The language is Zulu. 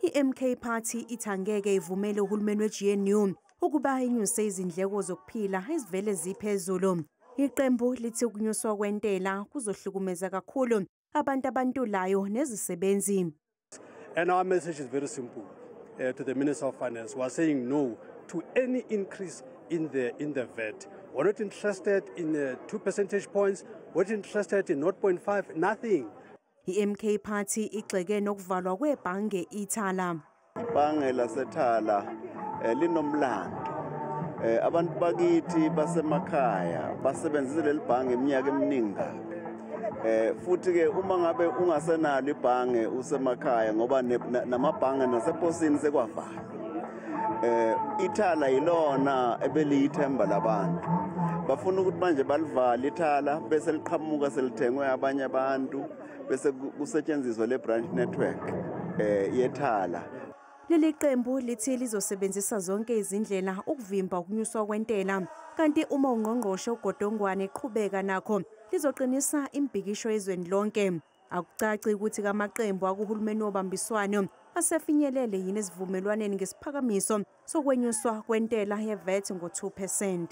I-MK Party ithi angeke ivumele uhulumeni we-GNU ukuba inyuse izindleko zokuphila ezivele ziphezulu. Iqembu lithi ukunyuswa kwentela kuzohlukumeza kakhulu abantu abantulayo nezisebenzi. And our message is very simple to the Minister of Finance. We are saying no to any increase in the VAT. We're not interested in 2 percentage points. We're not interested in 0.5, nothing. I-MK Party igxeke nokuvalwa kwebhange iThala. Ibhange laseThala linomlando. Abantu bakithi basemakhaya basebenzisa leli bhange iminyaka eminingi kabi. Futhi ke uma ngabe ungasenalo ibhange usemakhaya ngoba namabhange naseposini sekwavalwa. iThala ilona ebeliyithemba labantu. Bafuna ukuthi manje balivale iThala bese liqhamuka selithengwe abanye abantu bese kusetshenziswa le branch network yeThala. Leli qembu lithi lizosebenzisa zonke izindlela ukuvimba ukunyuswa kwentela, kanti uma ungqongqoshe uGodongwane eqhubeka nakho lizoqinisa imbhikisho ezweni lonke. Akucaci ukuthi kamaqembu akuhulumeni wobambiswano asefinyelele yini esivumelwaneni ngesiphakamiso sokwenyuswa kwentela ye-VAT ngo-2%.